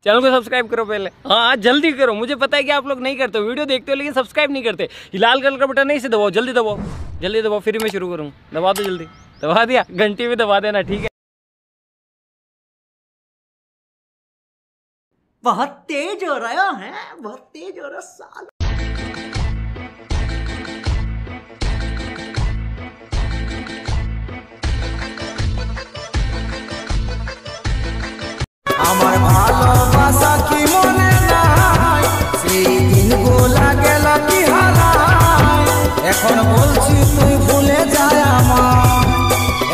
Channel को subscribe करो पहले। हाँ जल्दी करो, मुझे पता है कि आप लोग नहीं करते हो, वीडियो देखते हो लेकिन सब्सक्राइब नहीं करते। ये लाल कलर का बटन नहीं से दबाओ, जल्दी दबाओ, जल्दी दबाओ, फिर मैं शुरू करूँ। दबा दो जल्दी, दबा दिया, घंटी में दबा देना, ठीक है। बहुत तेज हो रहा है, बहुत तेज हो रहा साल। আমার ভালোবাসা কি মনে নাই, সেই দিনগুলা গেল কি হারায়। এখন বলছি তুই ভুলে যায় আমায়,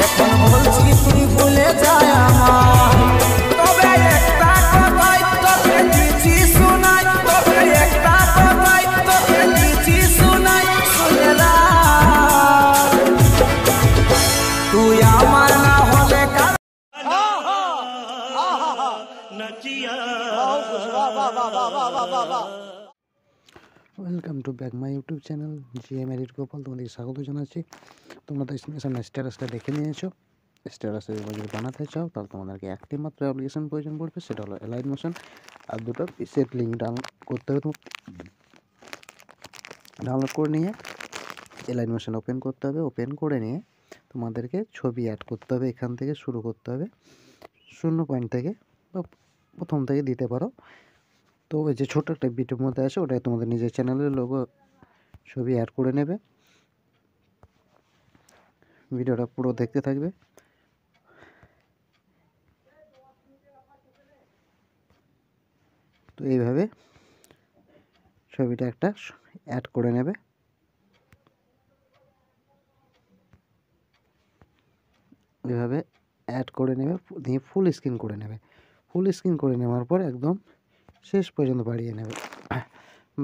এখন বলছি তুই ভুলে যায় আমায়। তবে একটা কথাই তোকে দিচ্ছি শোনাই, তবে একটা কথাই তোকে দিচ্ছি শোনাই, শুনে রাখ। তুই আমার না হলে welcome to back my YouTube channel GM edit Gopal. তোমাদেরকে স্বাগত জানাচ্ছি। তোমরা তো সামনে স্ট্যাটাসটা দেখে নিয়েছো। স্ট্যাটাসে যদি বানাতে চাও তাহলে তোমাদেরকে একটি মাত্র অ্যাপ্লিকেশন প্রয়োজন পড়বে, সেটা হলো এলাইট মোশন। আর দুটো পিসের লিঙ্ক ডাউনলোড করতে হবে। ডাউনলোড করে নিয়ে এলাইট মোশন ওপেন করতে হবে। ওপেন করে নিয়ে তোমাদেরকে ছবি অ্যাড করতে হবে। এখান থেকে শুরু করতে হবে, 0 পয়েন্ট থেকে বা প্রথম থেকে দিতে পারো। তো ওই যে ছোটো একটা ভিডিওর মধ্যে আছে, ওটাই তোমাদের নিজের চ্যানেলের লোগো ছবি অ্যাড করে নেবে। ভিডিওটা পুরো দেখতে থাকবে। তো এইভাবে ছবিটা একটা অ্যাড করে নেবে। এইভাবে অ্যাড করে নেবে, দিয়ে ফুল স্ক্রিন করে নেবে। ফুল স্ক্রিন করে নেওয়ার পর একদম শেষ পর্যন্ত বাড়িয়ে নেবে।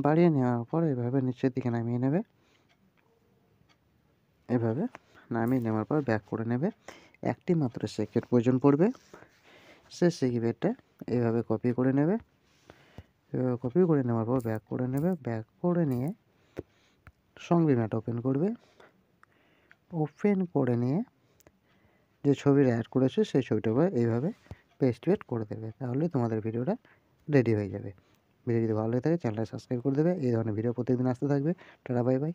বাড়িয়ে নেওয়ার পর এভাবে নিচের দিকে নামিয়ে নেবে। এভাবে নামিয়ে নেওয়ার পর ব্যাক করে নেবে। একটি মাত্র সেকেন্ড প্রয়োজন পড়বে। সে সেকেন্ডটা এইভাবে কপি করে নেবে। এভাবে কপি করে নেওয়ার পর ব্যাক করে নেবে। ব্যাক করে নিয়ে সঙ্গে ম্যাট ওপেন করবে। ওপেন করে নিয়ে যে ছবিটা অ্যাড করেছে সেই ছবিটা এইভাবে পেস্ট করে দেবে। তাহলে তোমাদের ভিডিওটা রেডি হয়ে যাবে। ভিডিও যদি ভালো লেগে থাকে চ্যানেলটা সাবস্ক্রাইব করে দেবে। এই ধরনের ভিডিও প্রত্যেকদিন আসতে থাকবে। Tata, bye bye.